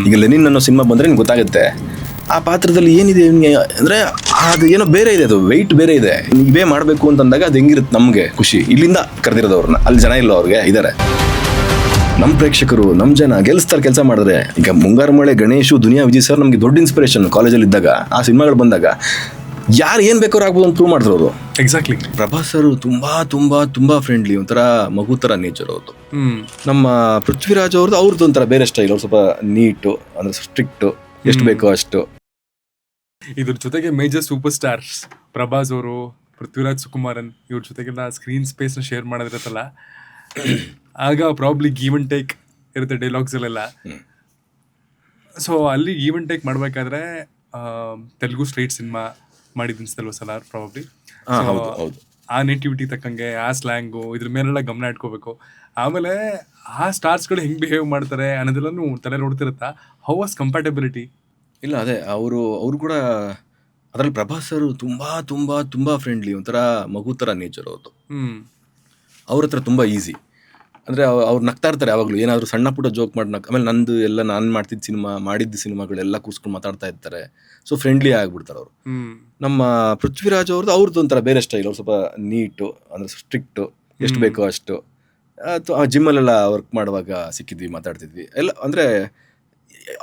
ಈಗ ಲೆನಿನ್ ಅನ್ನೋ ಸಿನಿಮಾ ಬಂದರೆ ನಿಮ್ಗೆ ಗೊತ್ತಾಗುತ್ತೆ ಆ ಪಾತ್ರದಲ್ಲಿ ಏನಿದೆ ಅಂದರೆ ಅದು ಏನೋ ಬೇರೆ ಇದೆ, ಅದು ವೆಯ್ಟ್ ಬೇರೆ ಇದೆ. ಇವೇ ಮಾಡಬೇಕು ಅಂತಂದಾಗ ಅದು ಹೆಂಗಿರುತ್ತೆ ನಮಗೆ ಖುಷಿ. ಇಲ್ಲಿಂದ ಕರೆದಿರೋದವ್ರನ್ನ, ಅಲ್ಲಿ ಜನ ಇಲ್ಲ ಅವ್ರಿಗೆ ಇದ್ದಾರೆ. ನಮ್ಮ ಪ್ರೇಕ್ಷಕರು, ನಮ್ಮ ಜನ ಗೆಲ್ಲಿಸ್ತಾರೆ ಕೆಲಸ ಮಾಡಿದ್ರೆ. ಈಗ ಮುಂಗಾರು ಮಳೆ, ಗಣೇಶು, ದುನಿಯಾ ವಿಜಯ್ ಸರ್ ನಮಗೆ ದೊಡ್ಡ ಇನ್ಸ್ಪಿರೇಷನ್. ಕಾಲೇಜಲ್ಲಿ ಇದ್ದಾಗ ಆ ಸಿನಿಮಾಗಳು ಬಂದಾಗ ಯಾರು ಏನು ಬೇಕಾದ್ರೂ ಆಗ್ಬೋದು ಅಂತ ಪ್ರೂವ್ ಮಾಡಿದ್ರು ಅವರು. ಎಕ್ಸಾಕ್ಟ್ಲಿ. ಪ್ರಭಾಸ್ ಸರ್ ತುಂಬಾ ತುಂಬಾ ತುಂಬಾ ಫ್ರೆಂಡ್ಲಿ, ಒಂಥರ ಮಗು ಥರ ನೇಚರ್ ಅವ್ರದ್ದು. ನಮ್ಮ ಪೃಥ್ವಿರಾಜ್ ಅವ್ರದ್ದು ಒಂಥರ ಬೇರೆ ಸ್ಟೈಲ್. ಅವ್ರು ಸ್ವಲ್ಪ ನೀಟು, ಅಂದ್ರೆ ಸ್ಟ್ರಿಕ್ಟು, ಎಷ್ಟು ಬೇಕೋ ಅಷ್ಟು. ಇದ್ರ ಜೊತೆಗೆ ಮೇಜರ್ ಸೂಪರ್ ಸ್ಟಾರ್ಸ್ ಪ್ರಭಾಸ್ ಅವರು, ಪೃಥ್ವಿರಾಜ್ ಸುಕುಮಾರನ್, ಇವ್ರ ಜೊತೆಗೆಲ್ಲ ಸ್ಕ್ರೀನ್ ಸ್ಪೇಸ್ನ ಶೇರ್ ಮಾಡೋದಿರುತ್ತಲ್ಲ, ಆಗ ಪ್ರಾಬ್ಲಿ ಗೀವ್ ಅಂಡ್ ಟೇಕ್ ಇರುತ್ತೆ ಡೈಲಾಗ್ಸಲ್ಲೆಲ್ಲ. ಸೊ ಅಲ್ಲಿ ಗೀವ್ ಅಂಡ್ ಟೇಕ್ ಮಾಡಬೇಕಾದ್ರೆ ತೆಲುಗು ಸ್ಟ್ರೈಟ್ ಸಿನಿಮಾ ಮಾಡಿದ್ದು ಅನ್ಸ್ತಲ್ವ ಸಲಾರ್ ಪ್ರಾಬ್ಲಿ. ಆ ನೇಟಿವಿಟಿ ತಕ್ಕಂಗೆ, ಆ ಸ್ಲ್ಯಾಂಗು, ಇದ್ರ ಮೇಲೆಲ್ಲ ಗಮನ ಇಟ್ಕೋಬೇಕು. ಆಮೇಲೆ ಆ ಸ್ಟಾರ್ಸ್ಗಳು ಹೆಂಗೆ ಬಿಹೇವ್ ಮಾಡ್ತಾರೆ ಅನ್ನೋದೆಲ್ಲನೂ ತಲೆ ನೋಡ್ತಿರುತ್ತಾ. How was compatibility? ಇಲ್ಲ, ಅದೇ ಅವರು ಕೂಡ ಅದರಲ್ಲಿ ಪ್ರಭಾಸ್ ಸರ್ ತುಂಬಾ ತುಂಬಾ ತುಂಬಾ ಫ್ರೆಂಡ್ಲಿ, ಒಂಥರ ಮಗು ಥರ ನೇಚರ್ ಅವ್ರದ್ದು. ಅವ್ರ ಹತ್ರ ತುಂಬ ಈಸಿ. ಅಂದರೆ ಅವ್ರು ನಗ್ತಾ ಇರ್ತಾರೆ ಯಾವಾಗಲೂ, ಏನಾದರೂ ಸಣ್ಣ ಪುಟ್ಟ ಜೋಕ್ ಮಾಡಿ ಆಮೇಲೆ ನಂದು ಎಲ್ಲ ನಾನು ಮಾಡಿದ್ದ ಸಿನಿಮಾಗಳೆಲ್ಲ ಕೂಸ್ಕೊಂಡು ಮಾತಾಡ್ತಾ ಇರ್ತಾರೆ. ಸೊ ಫ್ರೆಂಡ್ಲಿ ಆಗಿಬಿಡ್ತಾರೆ ಅವರು. ನಮ್ಮ ಪೃಥ್ವಿರಾಜ್ ಅವ್ರದ್ದು ಒಂಥರ ಬೇರೆ ಸ್ಟೈಲ್. ಅವ್ರು ಸ್ವಲ್ಪ ನೀಟು, ಅಂದರೆ ಸ್ಟ್ರಿಕ್ಟು, ಎಷ್ಟು ಬೇಕೋ ಅಷ್ಟು. ಜಿಮ್ಮಲ್ಲೆಲ್ಲ ವರ್ಕ್ ಮಾಡುವಾಗ ಸಿಕ್ಕಿದ್ವಿ, ಮಾತಾಡ್ತಿದ್ವಿ ಎಲ್ಲ. ಅಂದರೆ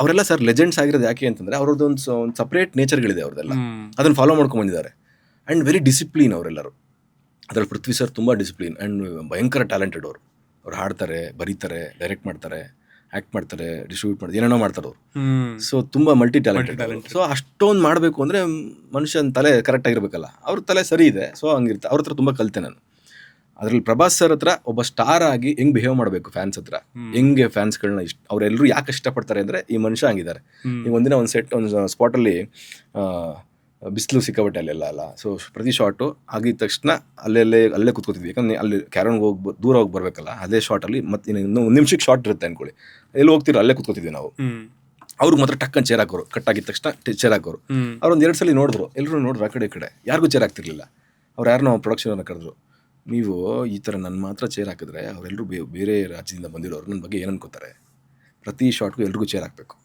ಅವರೆಲ್ಲ ಸರ್ ಲೆಜೆಂಡ್ಸ್ ಆಗಿರೋದು ಯಾಕೆ ಅಂತಂದರೆ ಅವ್ರದ್ದು ಒಂದು ಸಪ್ರೇಟ್ ನೇಚರ್ಗಳಿದೆ ಅವ್ರದ್ದೆಲ್ಲ. ಅದನ್ನು ಫಾಲೋ ಮಾಡ್ಕೊಂಡು ಬಂದಿದ್ದಾರೆ. ಆ್ಯಂಡ್ ವೆರಿ ಡಿಸಿಪ್ಲಿನ್ ಅವರೆಲ್ಲರೂ. ಅದರಲ್ಲಿ ಪೃಥ್ವಿ ಸರ್ ತುಂಬ ಡಿಸಿಪ್ಲಿನ್ ಆ್ಯಂಡ್ ಭಯಂಕರ ಟ್ಯಾಲೆಂಟೆಡ್ ಅವರು. ಅವ್ರು ಹಾಡ್ತಾರೆ, ಬರೀತಾರೆ, ಡೈರೆಕ್ಟ್ ಮಾಡ್ತಾರೆ, ಆ್ಯಕ್ಟ್ ಮಾಡ್ತಾರೆ, ಡಿಸ್ಟ್ರಿಬ್ಯೂಟ್ ಮಾಡ್ತಾರೆ, ಏನೇನೋ ಮಾಡ್ತಾರೆ ಅವರು. ಸೊ ತುಂಬ ಮಲ್ಟಿ ಟ್ಯಾಲೆಂಟೆಡ್. ಸೊ ಅಷ್ಟೊಂದು ಮಾಡಬೇಕು ಅಂದರೆ ಮನುಷ್ಯನ ತಲೆ ಕರೆಕ್ಟಾಗಿರ್ಬೇಕಲ್ಲ. ಅವ್ರ ತಲೆ ಸರಿ ಇದೆ. ಸೊ ಹಂಗಿರುತ್ತೆ. ಅವ್ರ ಹತ್ರ ತುಂಬ ಕಲಿತೆ ನಾನು. ಅದರಲ್ಲಿ ಪ್ರಭಾಸ್ ಸರ್ ಹತ್ರ ಒಬ್ಬ ಸ್ಟಾರ್ ಆಗಿ ಹೆಂಗೆ ಬಿಹೇವ್ ಮಾಡಬೇಕು ಫ್ಯಾನ್ಸ್ ಹತ್ರ, ಹೆಂಗೆ ಫ್ಯಾನ್ಸ್ಗಳನ್ನ ಅವರೆಲ್ಲರೂ ಯಾಕೆ ಇಷ್ಟಪಡ್ತಾರೆ ಅಂದರೆ ಈ ಮನುಷ್ಯ ಹಂಗಿದ್ದಾರೆ. ಈಗ ಒಂದಿನ ಒಂದು ಸ್ಪಾಟಲ್ಲಿ ಬಿಸಿಲು ಸಿಕ್ಕಾಬಟ್ಟೆ ಅಲ್ಲೆಲ್ಲ ಅಲ್ಲ. ಸೊ ಪ್ರತಿ ಶಾಟು ಆಗಿದ ತಕ್ಷಣ ಅಲ್ಲೇ ಕೂತ್ಕೋತಿದ್ವಿ. ಯಾಕಂದರೆ ಅಲ್ಲಿ ಕ್ಯಾರನ್ಗೆ ದೂರ ಹೋಗಿ ಬರಬೇಕಲ್ಲ. ಅದೇ ಶಾಟಲ್ಲಿ ಮತ್ತೆ ಇನ್ನೂ ಒಂದು ನಿಮಿಷಕ್ಕೆ ಶಾಟ್ ಇರುತ್ತೆ ಅಂದ್ಕೊಳ್ಳಿ. ಎಲ್ಲಿ ಹೋಗ್ತಿರೋ ಅಲ್ಲೇ ಕೂತ್ಕೋತಿದ್ವಿ ನಾವು. ಅವ್ರಿಗೆ ಮಾತ್ರ ಟಕ್ಕನ್ ಚೇರ್ ಹಾಕೋರು. ಕಟ್ಟಾಗಿದ ತಕ್ಷಣ ಚೇರ್ ಹಾಕೋರು. ಅವ್ರೊಂದು 2 ಸಲ ನೋಡಿದ್ರು, ಎಲ್ಲರೂ ನೋಡಿದ್ರು ಆ ಕಡೆ ಈ ಕಡೆ, ಯಾರಿಗೂ ಚೇರ್ ಹಾಕ್ತಿರ್ಲಿಲ್ಲ. ಅವ್ರು ಯಾರನ್ನೋ ಪ್ರೊಡಕ್ಷನ್ ಕರೆದ್ರು, ನೀವು ಈ ಥರ ನನ್ನ ಮಾತ್ರ ಚೇರ್ ಹಾಕಿದ್ರೆ ಅವರೆಲ್ಲರೂ ಬೇರೆ ರಾಜ್ಯದಿಂದ ಬಂದಿರೋರು ನನ್ನ ಬಗ್ಗೆ ಏನು ಅನ್ಕೋತಾರೆ, ಪ್ರತಿ ಶಾಟ್ಗೂ ಎಲ್ರಿಗೂ ಚೇರ್ ಹಾಕಬೇಕು.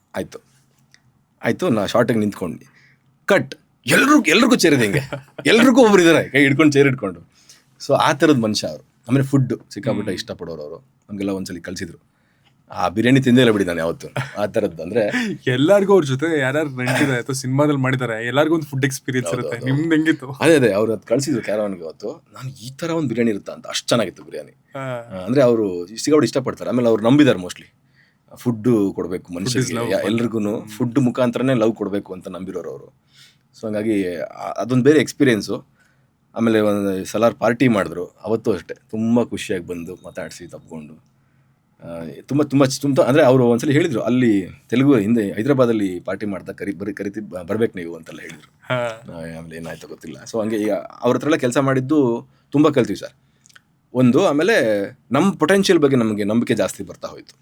ಆಯಿತು ನಾ ಶಾರ್ಟಿಗೆ ನಿಂತ್ಕೊಂಡು ಕಟ್, ಎಲ್ರಿಗೂ ಚೇರ್ ಇದೆ. ಹಿಂಗೆ ಎಲ್ರಿಗೂ ಒಬ್ರು ಇದ್ದಾರೆ ಕೈ ಹಿಡ್ಕೊಂಡು ಚೇರ್ ಹಿಡ್ಕೊಂಡು. ಸೊ ಆ ಥರದ ಮನುಷ್ಯ ಅವರು. ಆಮೇಲೆ ಫುಡ್ಡು ಸಿಕ್ಕಾಬಿಟ್ಟ ಇಷ್ಟಪಡೋರು ಅವರು. ನಮಗೆಲ್ಲ ಒಂದ್ಸಲಿ ಕಲಿಸಿದ್ರು. ಆ ಬಿರಿಯಾನಿ ತಿಂದೇ ಇಲ್ಲ ಬಿಡಿ ನಾನು ಯಾವತ್ತು. ಆ ಥರದ್ದು ಅಂದರೆ ಎಲ್ಲರಿಗೂ ಅವ್ರ ಜೊತೆ ಯಾರ್ಯಾರು ನೆಂಟಿದೆ ಅಥವಾ ಸಿನಿಮಾದಲ್ಲಿ ಮಾಡಿದ್ದಾರೆ ಎಲ್ಲರಿಗೂ ಒಂದು ಫುಡ್ ಎಕ್ಸ್ಪೀರಿಯನ್ಸ್ ಇರುತ್ತೆ. ನಿಮ್ದು ಹೆಂಗಿತ್ತು? ಅದೇ ಅವ್ರು ಅದು ಕಳಿಸಿದ್ರು ಕ್ಯಾರವಾನ್ಗೆ ಅವತ್ತು. ನಾನು ಈ ಥರ ಒಂದು ಬಿರಿಯಾನಿ ಇರುತ್ತಾ ಅಂತ, ಅಷ್ಟು ಚೆನ್ನಾಗಿತ್ತು ಬಿರಿಯಾನಿ. ಅಂದರೆ ಅವರು ಸಿಗಾಬಿಟ್ಟು ಇಷ್ಟಪಡ್ತಾರೆ. ಆಮೇಲೆ ಅವ್ರು ನಂಬಿದ್ದಾರೆ ಮೋಸ್ಟ್ಲಿ ಫುಡ್ಡು ಕೊಡಬೇಕು ಮನುಷ್ಯರಿಗೆ, ಎಲ್ರಿಗೂ ಫುಡ್ ಮುಖಾಂತರನೇ ಲವ್ ಕೊಡಬೇಕು ಅಂತ ನಂಬಿರೋರು ಅವರು. ಸೊ ಹಂಗಾಗಿ ಅದೊಂದು ಬೇರೆ ಎಕ್ಸ್ಪೀರಿಯೆನ್ಸು. ಆಮೇಲೆ ಒಂದು ಸಲಾರ್ ಪಾರ್ಟಿ ಮಾಡಿದ್ರು, ಅವತ್ತು ಅಷ್ಟೇ ತುಂಬ ಖುಷಿಯಾಗಿ ಬಂದು ಮಾತಾಡಿಸಿ ತಪ್ಕೊಂಡು ತುಂಬ ತುಂಬ ತುಂಬ. ಅಂದರೆ ಅವರು ಒಂದ್ಸಲಿ ಹೇಳಿದರು, ಅಲ್ಲಿ ತೆಲುಗು ಹಿಂದೆ ಹೈದರಾಬಾದಲ್ಲಿ ಪಾರ್ಟಿ ಮಾಡ್ತಾ ಕರಿತಿ ಬರ್ಬೇಕು ನೀವು ಅಂತೆಲ್ಲ ಹೇಳಿದರು. ಆಮೇಲೆ ಏನಾಯ್ತು ಗೊತ್ತಿಲ್ಲ. ಸೊ ಹಂಗೆ ಈಗ ಅವ್ರ ಹತ್ರ ಎಲ್ಲ ಕೆಲಸ ಮಾಡಿದ್ದು ತುಂಬ ಕಲ್ತೀವಿ ಸರ್ ಒಂದು. ಆಮೇಲೆ ನಮ್ಮ ಪೊಟೆನ್ಷಿಯಲ್ ಬಗ್ಗೆ ನಮಗೆ ನಂಬಿಕೆ ಜಾಸ್ತಿ ಬರ್ತಾ ಹೋಯಿತು.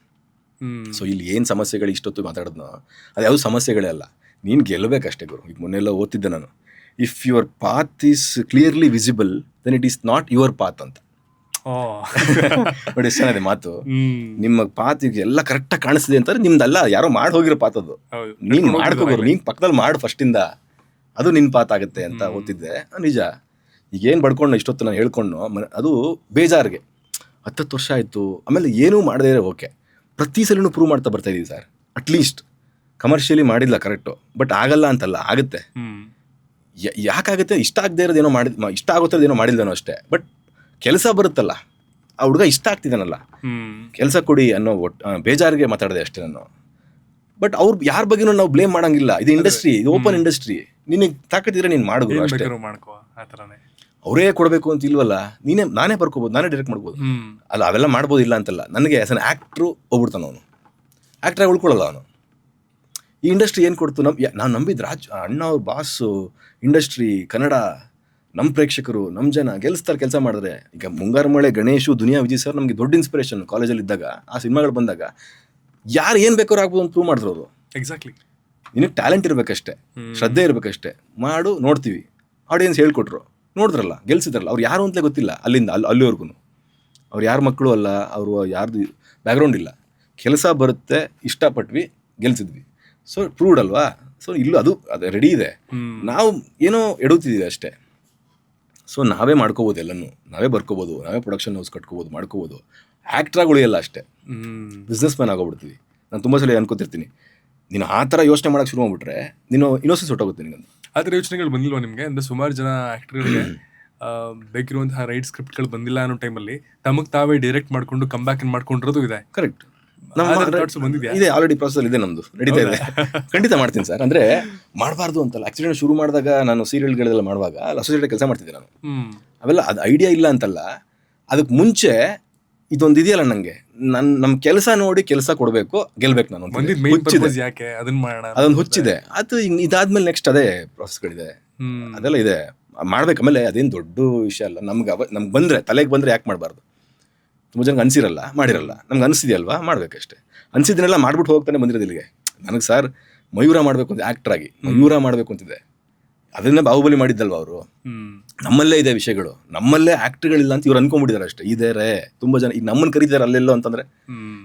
ಸೊ ಇಲ್ಲಿ ಏನು ಸಮಸ್ಯೆಗಳು ಇಷ್ಟೊತ್ತು ಮಾತಾಡೋದು, ಅದು ಯಾವುದು ಸಮಸ್ಯೆಗಳೇ ಅಲ್ಲ, ನೀನು ಗೆಲ್ಲಬೇಕಷ್ಟೇ ಗುರು. ಈಗ ಮೊನ್ನೆಲ್ಲ ಓದ್ತಿದ್ದೆ ನಾನು, if your path is clearly visible then it is not your path ಅಂತ. ನೋಡಿ ಎಷ್ಟು ಚೆನ್ನಾಗಿದೆ ಮಾತು. ನಿಮ್ಮ ಪಾತ್ ಈಗ ಎಲ್ಲ ಕರೆಕ್ಟಾಗಿ ಕಾಣಿಸ್ತಿದೆ ಅಂತಾರೆ, ನಿಮ್ದಲ್ಲ, ಯಾರೋ ಮಾಡಿ ಹೋಗಿರೋ ಪಾತ್ ಅದು. ನೀನು ಮಾಡ್ಕೋಬೋದು, ನೀನು ಪಕ್ಕದಲ್ಲಿ ಮಾಡು ಫಸ್ಟಿಂದ, ಅದು ನಿನ್ನ ಪಾತ್ ಆಗುತ್ತೆ ಅಂತ ಓದ್ತಿದ್ದೆ. ನಿಜ. ಈಗೇನು ಬಡ್ಕೊಂಡು ಇಷ್ಟೊತ್ತು ನಾನು ಹೇಳ್ಕೊಂಡು ಅದು ಬೇಜಾರಿಗೆ 10 ವರ್ಷ ಆಯಿತು. ಆಮೇಲೆ ಏನೂ ಮಾಡದೇ ಇರೋ ಓಕೆ, ಪ್ರತಿ ಸಲಿನೂ ಪ್ರೂವ್ ಮಾಡ್ತಾ ಬರ್ತಾ ಇದೀವಿ ಸರ್. ಅಟ್ಲೀಸ್ಟ್ ಕಮರ್ಷಿಯಲಿ ಮಾಡಿಲ್ಲ ಕರೆಕ್ಟು, ಬಟ್ ಆಗಲ್ಲ ಅಂತಲ್ಲ, ಆಗುತ್ತೆ. ಯಾಕಾಗುತ್ತೆ? ಇಷ್ಟ ಆಗದೆ ಇರೋದೇನೋ ಇಷ್ಟ ಆಗೋದೇನೋ ಮಾಡಿಲ್ದೇನೋ ಅಷ್ಟೇ. ಬಟ್ ಕೆಲಸ ಬರುತ್ತಲ್ಲ, ಆ ಹುಡುಗ ಇಷ್ಟ ಆಗ್ತಿದ್ದಾನಲ್ಲ, ಕೆಲಸ ಕೊಡಿ ಅನ್ನೋ ಬೇಜಾರಿಗೆ ಮಾತಾಡಿದೆ ಅಷ್ಟೇ ನಾನು. ಬಟ್ ಅವ್ರು ಯಾರ ಬಗ್ಗೆನೂ ನಾವು ಬ್ಲೇಮ್ ಮಾಡಂಗಿಲ್ಲ. ಇದು ಇಂಡಸ್ಟ್ರಿ, ಇದು ಓಪನ್ ಇಂಡಸ್ಟ್ರಿ. ನಿನಗೆ ತಾಕತ್ತಿದ್ರೆ ನೀನು ಮಾಡಿದ್ರು ಅಷ್ಟೇ. ಅವರೇ ಕೊಡಬೇಕು ಅಂತ ಇಲ್ವಲ್ಲ, ನಾನೇ ಬರ್ಕೋಬೋದು, ನಾನೇ ಡೈರೆಕ್ಟ್ ಮಾಡ್ಬೋದು ಅಲ್ಲ, ಅವೆಲ್ಲ ಮಾಡ್ಬೋದು, ಇಲ್ಲ ಅಂತಲ್ಲ. ನನಗೆ ಆಸ್ ಅನ್ ಆ್ಯಕ್ಟ್ರು ಹೋಗ್ಬಿಡ್ತಾನೆ ಅವನು, ಆ್ಯಕ್ಟ್ರಾಗಿ ಉಳ್ಕೊಳ್ಳಲ್ಲ ಅವನು. ಈ ಇಂಡಸ್ಟ್ರಿ ಏನು ಕೊಡ್ತು? ನಾನು ನಂಬಿದ್ದು ಅಣ್ಣ ಅವ್ರ ಬಾಸು, ಇಂಡಸ್ಟ್ರಿ, ಕನ್ನಡ, ನಮ್ಮ ಪ್ರೇಕ್ಷಕರು, ನಮ್ಮ ಜನ ಗೆಲ್ಲಿಸ್ತಾರೆ ಕೆಲಸ ಮಾಡಿದ್ರೆ. ಈಗ ಮುಂಗಾರು ಮಳೆ, ಗಣೇಶು, ದುನಿಯಾ ವಿಜಯ್ ಸರ್ ನಮಗೆ ದೊಡ್ಡ ಇನ್ಸ್ಪಿರೇಷನ್. ಕಾಲೇಜಲ್ಲಿ ಇದ್ದಾಗ ಆ ಸಿನಿಮಾಗಳು ಬಂದಾಗ ಯಾರು ಏನು ಬೇಕಾದ್ರೂ ಆಗ್ಬೋದು ಅಂತ ಪ್ರೂವ್ ಮಾಡಿದ್ರು ಅವರು. ಎಕ್ಸಾಕ್ಟ್ಲಿ. ನಿನಗೆ ಟ್ಯಾಲೆಂಟ್ ಇರಬೇಕಷ್ಟೇ, ಶ್ರದ್ಧೆ ಇರಬೇಕಷ್ಟೇ, ಮಾಡು, ನೋಡ್ತೀವಿ. ಆಡಿಯನ್ಸ್ ಹೇಳ್ಕೊಟ್ರು, ನೋಡಿದ್ರಲ್ಲ, ಗೆಲ್ಸಿದ್ರಲ್ಲ. ಅವ್ರು ಯಾರು ಅಂತಲೇ ಗೊತ್ತಿಲ್ಲ ಅಲ್ಲಿಂದ ಅಲ್ಲಿವರೆಗೂ. ಅವ್ರು ಯಾರ ಮಕ್ಕಳು ಅಲ್ಲ, ಅವರು ಯಾರ್ದು ಬ್ಯಾಕ್ಗ್ರೌಂಡ್ ಇಲ್ಲ. ಕೆಲಸ ಬರುತ್ತೆ, ಇಷ್ಟಪಟ್ವಿ, ಗೆಲ್ಸಿದ್ವಿ. ಸೊ ಪ್ರೂವ್ಡ್ ಅಲ್ವಾ. ಸೊ ಇಲ್ಲೂ ಅದು ರೆಡಿ ಇದೆ, ನಾವು ಏನೋ ಎಡುತ್ತಿದ್ದೀವಿ ಅಷ್ಟೇ. ಸೊ ನಾವೇ ಮಾಡ್ಕೋಬೋದು, ಎಲ್ಲನೂ ನಾವೇ ಬರ್ಕೋಬೋದು, ನಾವೇ ಪ್ರೊಡಕ್ಷನ್ ಹೌಸ್ ಕಟ್ಕೋಬೋದು, ಮಾಡ್ಕೋಬೋದು. ಆ್ಯಕ್ಟ್ರಾಗಿ ಉಳಿಯಲ್ಲ ಅಷ್ಟೇ, ಬಿಸ್ನೆಸ್ ಮ್ಯಾನ್ ಆಗೋಗ್ಬಿಡ್ತೀವಿ. ನಾನು ತುಂಬ ಸಲ ಅನ್ಕೋತಿರ್ತೀನಿ, ನೀನು ಆ ಥರ ಯೋಚನೆ ಮಾಡೋಕ್ಕೆ ಶುರು ಮಾಡ್ಬಿಟ್ರೆ ನೀನು ಇನ್ನೊಂದ್ಸತಿ ಹೊಟ್ಟೋಗುತ್ತೆ ನಿನಗಂತ. ಆ ಥರ ಯೋಚನೆಗಳು ಬಂದಿಲ್ವಾ ನಿಮಗೆ? ಅಂದರೆ ಸುಮಾರು ಜನ ಆ್ಯಕ್ಟ್ರಿಗೆ ಬೇಕಿರುವಂತಹ ರೈಟ್ ಸ್ಕ್ರಿಪ್ಟ್ಗಳು ಬಂದಿಲ್ಲ ಅನ್ನೋ ಟೈಮಲ್ಲಿ ತಮಗೆ ತಾವೇ ಡೈರೆಕ್ಟ್ ಮಾಡಿಕೊಂಡು ಕಂಬ್ಯಾಕ್ ಮಾಡ್ಕೊಂಡಿರೋದು ಇದೆ. ಕರೆಕ್ಟ್, ಬಂದಿದ್ಯಾ? ಇದೆ, ಆಲ್ರೆಡಿ ಪ್ರಾಸೆಸ್ ಇದೆ, ನಮ್ಮದು ನಡೀತಾ ಇದೆ. ಖಂಡಿತ ಮಾಡ್ತೀನಿ ಸರ್. ಅಂದರೆ ಮಾಡಬಾರ್ದು ಅಂತಲ್ಲ, ಆಕ್ಸಿಡೆಂಟ್ ಶುರು ಮಾಡಿದಾಗ ನಾನು ಸೀರಿಯಲ್ಗಳೆಲ್ಲ ಮಾಡುವಾಗ ಅಸೋಸಿಯೇಟ್ ಕೆಲಸ ಮಾಡ್ತಿದ್ದೆ ನಾನು. ಅವೆಲ್ಲ ಅದು ಐಡಿಯಾ ಇಲ್ಲ ಅಂತಲ್ಲ, ಅದಕ್ಕೆ ಮುಂಚೆ ಇದೊಂದು ಇದೆಯಲ್ಲ, ನನಗೆ ನಮ್ಮ ಕೆಲಸ ನೋಡಿ ಕೆಲಸ ಕೊಡಬೇಕು, ಗೆಲ್ಬೇಕು ನಾನು. ಅದೊಂದು ಹುಚ್ಚಿದೆ. ಅದು ಇದಾದ್ಮೇಲೆ ನೆಕ್ಸ್ಟ್ ಅದೇ ಪ್ರಾಸೆಸ್ಗಳಿದೆ, ಅದೆಲ್ಲ ಇದೆ, ಮಾಡ್ಬೇಕು. ಆಮೇಲೆ ಅದೇನು ದೊಡ್ಡ ವಿಷಯ ಅಲ್ಲ. ನಮ್ಗೆ ಬಂದರೆ, ತಲೆಗೆ ಬಂದರೆ ಯಾಕೆ ಮಾಡಬಾರ್ದು? ತುಂಬ ಜನಕ್ಕೆ ಅನಿಸಿರಲ್ಲ, ಮಾಡಿರಲ್ಲ. ನಮ್ಗೆ ಅನಿಸಿದೆಯಲ್ವಾ, ಮಾಡಬೇಕಷ್ಟೇ. ಅನಿಸಿದ್ದನ್ನೆಲ್ಲ ಮಾಡ್ಬಿಟ್ಟು ಹೋಗ್ತಾನೆ ಬಂದಿರೋದು ಇಲ್ಲಿಗೆ. ನನಗೆ ಸರ್ ಮಯೂರ ಮಾಡಬೇಕು ಅಂತ, ಆ್ಯಕ್ಟ್ರಾಗಿ ಮಯೂರ ಮಾಡಬೇಕು ಅಂತಿದೆ. ಅದನ್ನೇ ಬಾಹುಬಲಿ ಮಾಡಿದ್ದಲ್ವ ಅವರು. ನಮ್ಮಲ್ಲೇ ಇದೆ ವಿಷಯಗಳು, ನಮ್ಮಲ್ಲೇ ಆ್ಯಕ್ಟ್ಗಳಿಲ್ಲ ಅಂತ ಇವ್ರು ಅನ್ಕೊಂಡ್ಬಿಟ್ಟಿದ್ದಾರೆ ಅಷ್ಟೇ. ಇದಾರೆ ತುಂಬ ಜನ. ಈಗ ನಮ್ಮನ್ನು ಕರೀತಾರೆ ಅಲ್ಲೆಲ್ಲೋ ಅಂತಂದರೆ,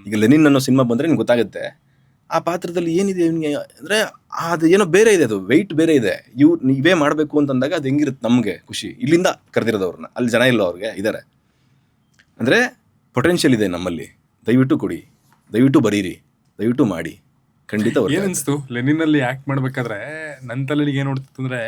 ಈಗ ಲೆನಿನ್ ಅನ್ನೋ ಸಿನಿಮಾ ಬಂದರೆ ನಿಮ್ಗೆ ಗೊತ್ತಾಗುತ್ತೆ ಆ ಪಾತ್ರದಲ್ಲಿ ಏನಿದೆ ಅಂದರೆ, ಅದು ಏನೋ ಬೇರೆ ಇದೆ, ಅದು ವೆಯ್ಟ್ ಬೇರೆ ಇದೆ. ನೀವೇ ಮಾಡಬೇಕು ಅಂತಂದಾಗ ಅದು ಹೆಂಗಿರುತ್ತೆ ನಮಗೆ ಖುಷಿ. ಇಲ್ಲಿಂದ ಕರೆದಿರೋದವ್ರನ್ನ, ಅಲ್ಲಿ ಜನ ಇಲ್ಲ ಅವ್ರಿಗೆ, ಇದ್ದಾರೆ ಅಂದರೆ ಪೊಟೆನ್ಷಿಯಲ್ ಇದೆ ನಮ್ಮಲ್ಲಿ. ದಯವಿಟ್ಟು ಕೊಡಿ, ದಯವಿಟ್ಟು ಬರೀರಿ, ದಯವಿಟ್ಟು ಮಾಡಿ. ಖಂಡಿತ. ಏನಿಸ್ತು ಲೆನಿನಲ್ಲಿ ಆ್ಯಕ್ಟ್ ಮಾಡಬೇಕಾದ್ರೆ ನನ್ನ ತಲೆಗೆ ಏನು ನೋಡ್ತಿತ್ತು ಅಂದರೆ,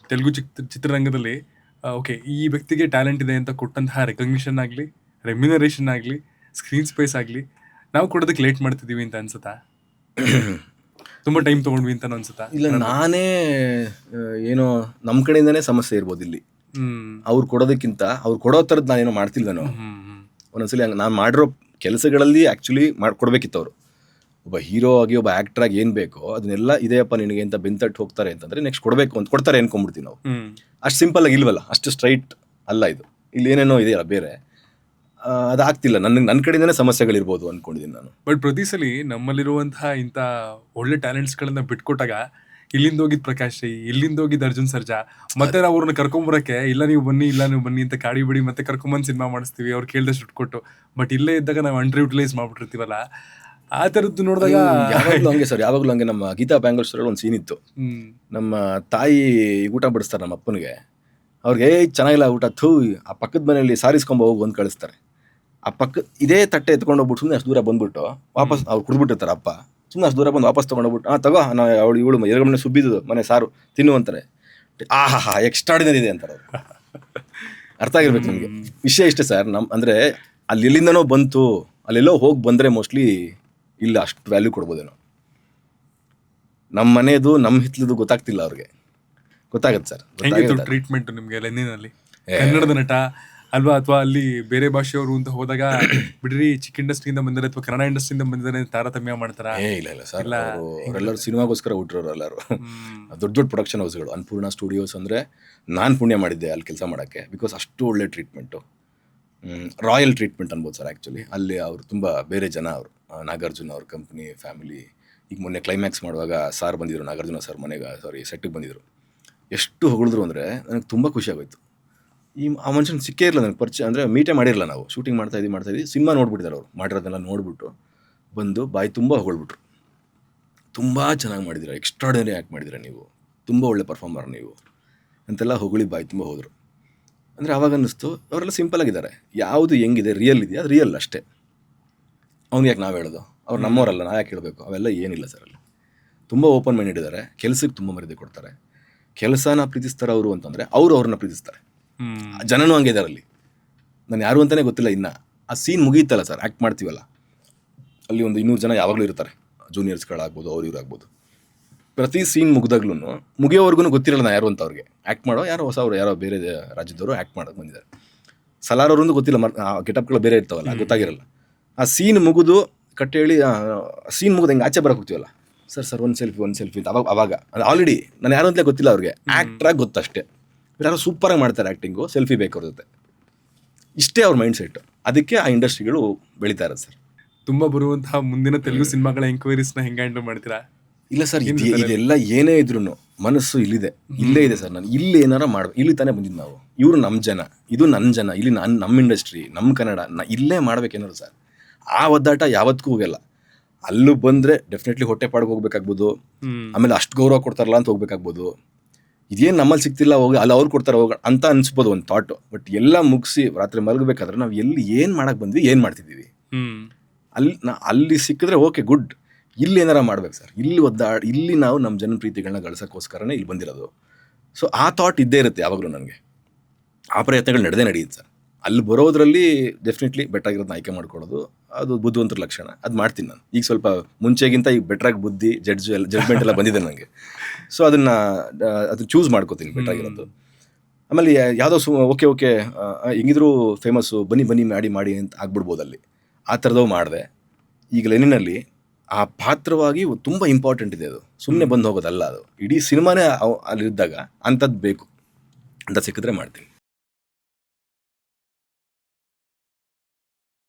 ತೆಲುಗು ಚಿತ್ರರಂಗದಲ್ಲಿ ಓಕೆ ಈ ವ್ಯಕ್ತಿಗೆ ಟ್ಯಾಲೆಂಟ್ ಇದೆ ಅಂತ ಕೊಟ್ಟಂತಹ ರೆಕಗ್ನಿಷನ್ ಆಗಲಿ, ರೆಮ್ಯುನರೇಷನ್ ಆಗಲಿ, ಸ್ಕ್ರೀನ್ ಸ್ಪೇಸ್ ಆಗಲಿ, ನಾವು ಕೊಡೋದಕ್ಕೆ ಲೇಟ್ ಮಾಡ್ತಿದ್ದೀವಿ ಅಂತ ಅನ್ಸುತ್ತಾ? ತುಂಬ ಟೈಮ್ ತೊಗೊಂಡ್ವಿ ಅಂತ ಅನ್ಸುತ್ತಾ? ಇಲ್ಲ, ನಾನೇ ಏನೋ ನಮ್ಮ ಕಡೆಯಿಂದನೇ ಸಮಸ್ಯೆ ಇರ್ಬೋದು ಇಲ್ಲಿ. ಅವ್ರು ಕೊಡೋದಕ್ಕಿಂತ ಅವ್ರು ಕೊಡೋ ಥರದ್ದು ನಾನೇನೋ ಮಾಡ್ತಿಲ್ಲ. ನಾನು ಒಂದೊಂದ್ಸಲಿ ನಾನು ಮಾಡಿರೋ ಕೆಲಸಗಳಲ್ಲಿ ಆ್ಯಕ್ಚುಲಿ ಕೊಡಬೇಕಿತ್ತು ಅವರು. ಒಬ್ಬ ಹೀರೋ ಆಗಿ, ಒಬ್ಬ ಆ್ಯಕ್ಟರ್ ಆಗಿ ಏನು ಬೇಕೋ ಅದನ್ನೆಲ್ಲ ಇದೆಯಪ್ಪ ನಿನಗೆ ಅಂತ ಬೆಂತಟ್ಟು ಹೋಗ್ತಾರೆ ಅಂತಂದರೆ ನೆಕ್ಸ್ಟ್ ಕೊಡಬೇಕು ಅಂತ ಕೊಡ್ತಾರೆ ಅನ್ಕೊಂಡ್ಬಿಡ್ತೀವಿ ನಾವು. ಅಷ್ಟು ಸಿಂಪಲ್ ಆಗಿ ಇಲ್ವಲ್ಲ, ಅಷ್ಟು ಸ್ಟ್ರೈಟ್ ಅಲ್ಲ ಇದು. ಇಲ್ಲಿ ಏನೇನೋ ಇದೆಯಲ್ಲ ಬೇರೆ, ಅದಾಗ್ತಿಲ್ಲ. ನನ್ನ ಕಡೆಯಿಂದನೇ ಸಮಸ್ಯೆಗಳಿರ್ಬೋದು ಅಂದ್ಕೊಂಡಿದ್ದೀನಿ ನಾನು. ಬಟ್ ಪ್ರತಿ ಸಲ ನಮ್ಮಲ್ಲಿರುವಂತಹ ಇಂಥ ಒಳ್ಳೆ ಟ್ಯಾಲೆಂಟ್ಸ್ಗಳನ್ನ ಬಿಟ್ಕೊಟ್ಟಾಗ, ಇಲ್ಲಿಂದ ಹೋಗಿದ್ದು ಪ್ರಕಾಶ್ ರೈ, ಇಲ್ಲಿಂದ ಹೋಗಿದ್ದು ಅರ್ಜುನ್ ಸರ್ಜಾ, ಮತ್ತೆ ನಾವು ಅವ್ರನ್ನ ಕರ್ಕೊಂಬರಕ್ಕೆ ಇಲ್ಲ ನೀವು ಬನ್ನಿ ಅಂತ ಕಾಡಿ ಬಿಡಿ ಮತ್ತೆ ಕರ್ಕೊಂಬಂದು ಸಿನಿಮಾ ಮಾಡಿಸ್ತೀವಿ ಅವ್ರು ಕೇಳಿದಷ್ಟು ದುಡ್ಡು ಕೊಟ್ಟು. ಬಟ್ ಇಲ್ಲೇ ಇದ್ದಾಗ ನಾವು ಅಂಡರ್ ಯುಟಿಲೈಸ್ ಮಾಡ್ಬಿಟ್ಟಿರ್ತೀವಲ್ಲ, ಆ ಥರದ್ದು ನೋಡಿದಾಗ ಯಾವಾಗಲೂ ಹಂಗೆ ಸರ್, ಯಾವಾಗಲೂ ಹಂಗೆ. ನಮ್ಮ ಗೀತಾ ಬ್ಯಾಂಗ್ಳೂರ್ ಒಂದು ಸೀನ್ ಇತ್ತು. ನಮ್ಮ ತಾಯಿ ಊಟ ಬಿಡಿಸ್ತಾರೆ ನಮ್ಮ ಅಪ್ಪನಿಗೆ. ಅವ್ರಿಗೆ ಚೆನ್ನಾಗಿಲ್ಲ ಊಟ, ಆ ಪಕ್ಕದ ಮನೆಯಲ್ಲಿ ಸಾರಿಸ್ಕೊಂಬ ಹೋಗಿ ಬಂದು ಕಳಿಸ್ತಾರೆ. ಆ ಇದೇ ತಟ್ಟೆ ಎತ್ಕೊಂಡು ಹೋಗ್ಬಿಟ್ಟು ಸುಮ್ಮನೆ ಅಷ್ಟು ದೂರ ಬಂದ್ಬಿಟ್ಟು ವಾಪಸ್ ಅವ್ರು ಕುಡ್ಬಿಟ್ಟಿರ್ತಾರೆ. ಅಪ್ಪ ಸುಮ್ಮನೆ ಅಷ್ಟು ದೂರ ಬಂದು ವಾಪಸ್ ತೊಗೊಂಡೋಗ್ಬಿಟ್ಟು ತಗೋ ಇವಳು ಎರಗಮನೆ ಸುಬ್ಬಿದ್ದು ಮನೆ ಸಾರು ತಿನ್ನು ಅಂತಾರೆ. ಆಹಾ ಎಕ್ಸ್ಟ್ರಾರ್ಡಿನರಿ ಇದೆ ಅಂತಾರೆ ಅವರು. ಅರ್ಥ ಆಗಿರ್ಬೇಕು ನಿಮಗೆ. ವಿಷಯ ಇಷ್ಟೇ ಸರ್, ಅಂದರೆ ಅಲ್ಲಿ ಎಲ್ಲಿಂದನೋ ಬಂತು, ಅಲ್ಲೆಲ್ಲೋ ಹೋಗಿ ಬಂದರೆ ಮೋಸ್ಟ್ಲಿ ಇಲ್ಲ ಅಷ್ಟು ವ್ಯಾಲ್ಯೂ ಕೊಡ್ಬೋದೇನೋ. ನಮ್ಮ ಮನೆಯದು ನಮ್ಮ ಹಿತ್ಲದು ಗೊತ್ತಾಗ್ತಿಲ್ಲ ಅವ್ರಿಗೆ. ಗೊತ್ತಾಗತ್ತೆ ಸರ್. ಟ್ರೀಟ್ಮೆಂಟ್ ನಿಮಗೆ ಲೆನಿನಲ್ಲಿ ಕನ್ನಡದ ನಟ ಅಲ್ವಾ, ಅಥವಾ ಅಲ್ಲಿ ಬೇರೆ ಭಾಷೆಯವರು ಅಂತ ಹೋದಾಗ ಬಿಡ್ರಿ ಚಿಕ್ಕ ಇಂಡಸ್ಟ್ರಿಯಿಂದ ಬಂದರೆ ಅಥವಾ ಕನ್ನಡ ಇಂಡಸ್ಟ್ರಿಯಿಂದ ಬಂದರೆ ತಾರತಮ್ಯ ಮಾಡ್ತಾರ? ಇಲ್ಲ ಸರ್, ಅವರೆಲ್ಲರೂ ಸಿನಿಮಾಗೋಸ್ಕರ ಹುಟ್ಟಿರೋರು ಎಲ್ಲರೂ. ದೊಡ್ಡ ದೊಡ್ಡ ಪ್ರೊಡಕ್ಷನ್ ಹೌಸ್ಗಳು, ಅನ್ನಪೂರ್ಣ ಸ್ಟುಡಿಯೋಸ್ ಅಂದರೆ ನಾನು ಪುಣ್ಯ ಮಾಡಿದ್ದೆ ಅಲ್ಲಿ ಕೆಲಸ ಮಾಡೋಕ್ಕೆ. ಬಿಕಾಸ್ ಅಷ್ಟು ಒಳ್ಳೆ ಟ್ರೀಟ್ಮೆಂಟು, ರಾಯಲ್ ಟ್ರೀಟ್ಮೆಂಟ್ ಅನ್ಬೋದು ಸರ್. ಆ್ಯಕ್ಚುಲಿ ಅಲ್ಲಿ ಅವರು ತುಂಬ ಬೇರೆ ಜನ. ಅವರು ನಾಗಾರ್ಜುನ ಅವ್ರ ಕಂಪ್ನಿ ಫ್ಯಾಮಿಲಿ. ಈಗ ಮೊನ್ನೆ ಕ್ಲೈಮ್ಯಾಕ್ಸ್ ಮಾಡುವಾಗ ಸಾರ್ ಬಂದಿದ್ರು, ನಾಗಾರ್ಜುನ ಸರ್ ಮನೆಗೆ ಸೆಟ್ಟಿಗೆ ಬಂದಿದ್ರು. ಎಷ್ಟು ಹೊಗಳಿದ್ರು ಅಂದರೆ ನನಗೆ ತುಂಬ ಖುಷಿ ಆಗೋಯ್ತು. ಆ ಮನುಷ್ಯನ ಸಿಕ್ಕೇ ಇರಲ್ಲ ನನಗೆ, ಪರಿಚಯ ಅಂದರೆ ಮೀಟೇ ಮಾಡಿರಲ್ಲ ನಾವು. ಶೂಟಿಂಗ್ ಮಾಡ್ತಾಯಿದ್ವಿ, ಸಿನಿಮಾ ನೋಡ್ಬಿಟ್ಟಿದ್ದಾರೆ ಅವರು, ಮಾಡಿರೋದೆಲ್ಲ ನೋಡಿಬಿಟ್ಟು ಬಂದು ಬಾಯಿ ತುಂಬ ಹೊಗಳ್ಬಿಟ್ರು. ತುಂಬ ಚೆನ್ನಾಗಿ ಮಾಡಿದ್ದೀರಾ, ಎಕ್ಸ್ಟ್ರಾರ್ಡಿನರಿ ಆ್ಯಕ್ಟ್ ಮಾಡಿದ್ದೀರಾ ನೀವು, ತುಂಬ ಒಳ್ಳೆ ಪರ್ಫಾರ್ಮರ್ ನೀವು ಅಂತೆಲ್ಲ ಹೊಗಳಿ ಬಾಯಿ ತುಂಬ ಹೋದರು. ಅಂದರೆ ಆವಾಗ ಅನ್ನಿಸ್ತು ಅವರೆಲ್ಲ ಸಿಂಪಲಾಗಿದ್ದಾರೆ. ಯಾವುದು ಹೆಂಗಿದೆ, ರಿಯಲ್ ಇದೆಯಾ, ಅದು ರಿಯಲ್ ಅಷ್ಟೇ. ಅವ್ನಿಗೆ ಯಾಕೆ ನಾವು ಹೇಳೋದು, ಅವ್ರು ನಮ್ಮವರಲ್ಲ, ನಾವು ಯಾಕೆ ಹೇಳಬೇಕು? ಅವೆಲ್ಲ ಏನಿಲ್ಲ ಸರ್. ಅಲ್ಲಿ ತುಂಬ ಓಪನ್ ಮೈಂಡೆಡ್ ಇದ್ದಾರೆ, ಕೆಲಸಕ್ಕೆ ತುಂಬ ಮರ್ಯಾದೆ ಕೊಡ್ತಾರೆ. ಕೆಲಸನ ಪ್ರೀತಿಸ್ತಾರೆ ಅವರು ಅಂತಂದರೆ ಅವರು ಅವ್ರನ್ನ ಪ್ರೀತಿಸ್ತಾರೆ. ಜನನೂ ಹಂಗೆ ಇದ್ದಾರೆ ಅಲ್ಲಿ. ನಾನು ಯಾರು ಅಂತಲೇ ಗೊತ್ತಿಲ್ಲ. ಇನ್ನು ಆ ಸೀನ್ ಮುಗಿಯುತ್ತಲ್ಲ ಸರ್, ಆ್ಯಕ್ಟ್ ಮಾಡ್ತೀವಲ್ಲ, ಅಲ್ಲಿ ಒಂದು 200 ಜನ ಯಾವಾಗಲೂ ಇರ್ತಾರೆ, ಜೂನಿಯರ್ಸ್ಗಳಾಗ್ಬೋದು, ಅವ್ರು ಇವ್ರು ಆಗ್ಬೋದು. ಪ್ರತಿ ಸೀನ್ ಮುಗಿದಾಗ್ಲೂ ಮುಗಿಯೋವರೆಗೂ ಗೊತ್ತಿರಲ್ಲ ನಾ ಯಾರು ಅಂತ ಅವ್ರಿಗೆ. ಆ್ಯಕ್ಟ್ ಮಾಡೋ ಯಾರೋ ಹೊಸವರು, ಯಾರೋ ಬೇರೆ ರಾಜ್ಯದವರು ಆ್ಯಕ್ಟ್ ಮಾಡೋಕ್ಕೆ ಬಂದಿದ್ದಾರೆ. ಸಲಾರವ್ರದ್ದು ಗೊತ್ತಿಲ್ಲ, ಗೆಟಪ್ಗಳು ಬೇರೆ ಇರ್ತಾವಲ್ಲ, ಗೊತ್ತಾಗಿರಲ್ಲ. ಆ ಸೀನ್ ಮುಗಿದು ಕಟ್ ಹೇಳಿ ಸೀನ್ ಮುಗಿದು ಹೆಂಗೆ ಆಚೆ ಬರೋಕೆ ಹೋಗ್ತೀವಲ್ಲ, ಸರ್ ಒಂದು ಸೆಲ್ಫಿ ಅಂತ ಅವಾಗ ಅದು ಆಲ್ರೆಡಿ ನಾನು ಯಾರು ಅಂತಲೇ ಗೊತ್ತಿಲ್ಲ ಅವ್ರಿಗೆ, ಆ್ಯಕ್ಟ್ರಾಗಿ ಗೊತ್ತಷ್ಟೇ. ಯಾರೋ ಸೂಪರಾಗಿ ಮಾಡ್ತಾರೆ ಆ್ಯಕ್ಟಿಂಗು, ಸೆಲ್ಫಿ ಬೇಕು ಅವ್ರ ಜೊತೆ, ಇಷ್ಟೇ ಅವ್ರ ಮೈಂಡ್ ಸೆಟ್. ಅದಕ್ಕೆ ಆ ಇಂಡಸ್ಟ್ರಿಗಳು ಬೆಳೀತಾ ಇರೋದು ಸರ್. ತುಂಬ ಬರುವಂತಹ ಮುಂದಿನ ತೆಲುಗು ಸಿನಿಮಾಗಳ ಎಂಕ್ವೈರೀಸ್ನ ಹೆಂಗೆ ಹ್ಯಾಂಡಲ್ ಮಾಡ್ತೀರಾ? ಇಲ್ಲ ಸರ್, ಇದೆಲ್ಲ ಏನೇ ಇದ್ರೂ ಮನಸ್ಸು ಇಲ್ಲಿದೆ, ಇಲ್ಲೇ ಇದೆ ಸರ್. ನಾನು ಇಲ್ಲಿ ಏನಾರ ಮಾಡ್ಬೇಕು, ಇಲ್ಲಿ ತಾನೇ ಬಂದಿದ್ದು ನಾವು. ಇವರು ನಮ್ಮ ಜನ, ಇದು ನನ್ನ ಜನ, ಇಲ್ಲಿ ನಮ್ಮ ಇಂಡಸ್ಟ್ರಿ, ನಮ್ಮ ಕನ್ನಡ, ಇಲ್ಲೇ ಮಾಡ್ಬೇಕೇನಾರು ಸರ್. ಆ ಒದ್ದಾಟ ಯಾವತ್ತಿಗೂ ಹೋಗಲ್ಲ. ಅಲ್ಲೂ ಬಂದರೆ ಡೆಫಿನೆಟ್ಲಿ ಹೊಟ್ಟೆ ಪಾಡ್ಗೆ ಹೋಗ್ಬೇಕಾಗ್ಬೋದು. ಆಮೇಲೆ ಅಷ್ಟು ಗೌರವ ಕೊಡ್ತಾರಲ್ಲ ಅಂತ ಹೋಗ್ಬೇಕಾಗ್ಬೋದು. ಇದೇನು ನಮ್ಮಲ್ಲಿ ಸಿಗ್ತಿಲ್ಲ ಹೋಗಿ ಅಲ್ಲಿ ಅವ್ರು ಕೊಡ್ತಾರೆ ಹೋಗೋಣ ಅಂತ ಅನ್ಸ್ಬೋದು ಒಂದು ಥಾಟು. ಬಟ್ ಎಲ್ಲ ಮುಗಿಸಿ ರಾತ್ರಿ ಮಲಗಬೇಕಾದ್ರೆ ನಾವು ಎಲ್ಲಿ ಏನು ಮಾಡಕ್ಕೆ ಬಂದ್ವಿ, ಏನು ಮಾಡ್ತಿದ್ದೀವಿ, ಅಲ್ಲಿ ಸಿಕ್ಕಿದ್ರೆ ಓಕೆ ಗುಡ್. ಇಲ್ಲಿ ಏನಾರ ಮಾಡ್ಬೇಕು ಸರ್, ಇಲ್ಲಿ ನಾವು ನಮ್ಮ ಜನ ಪ್ರೀತಿಗಳನ್ನ ಗಳಿಸೋಕ್ಕೋಸ್ಕರನೇ ಇಲ್ಲಿ ಬಂದಿರೋದು. ಸೊ ಆ ಥಾಟ್ ಇದ್ದೇ ಇರುತ್ತೆ ಯಾವಾಗಲೂ ನನಗೆ. ಆ ಪ್ರಯತ್ನಗಳು ನಡೆಯುತ್ತೆ ಸರ್. ಅಲ್ಲಿ ಬರೋದ್ರಲ್ಲಿ ಡೆಫಿನೆಟ್ಲಿ ಬೆಟ್ರಾಗಿರೋದನ್ನ ಆಯ್ಕೆ ಮಾಡ್ಕೊಳ್ಳೋದು ಅದು ಬುದ್ಧಿವಂತರ ಲಕ್ಷಣ. ಅದು ಮಾಡ್ತೀನಿ ನಾನು. ಈಗ ಸ್ವಲ್ಪ ಮುಂಚೆಗಿಂತ ಈಗ ಬೆಟ್ರಾಗಿ ಬುದ್ಧಿ ಜಡ್ಜ್ಮೆಂಟ್ ಎಲ್ಲ ಬಂದಿದೆ ನನಗೆ. ಸೊ ಅದನ್ನು ಚೂಸ್ ಮಾಡ್ಕೋತೀನಿ ಬೆಟ್ರಾಗಿರೋದು. ಆಮೇಲೆ ಯಾವುದೋ ಓಕೆ ಹೆಂಗಿದ್ರು ಫೇಮಸ್ಸು, ಬನ್ನಿ ಮಾಡಿ ಅಂತ ಆಗ್ಬಿಡ್ಬೋದು ಅಲ್ಲಿ. ಆ ಥರದವು ಮಾಡಿದೆ. ಈಗ ಲೆನಿನಲ್ಲಿ ಆ ಪಾತ್ರವಾಗಿ ತುಂಬ ಇಂಪಾರ್ಟೆಂಟ್ ಇದೆ. ಅದು ಸುಮ್ಮನೆ ಬಂದು ಹೋಗೋದಲ್ಲ, ಅದು ಇಡೀ ಸಿನಿಮಾನೇ ಅಲ್ಲಿದ್ದಾಗ ಅಂಥದ್ದು ಬೇಕು ಅಂತ ಸಿಕ್ಕಿದ್ರೆ ಮಾಡ್ತೀನಿ.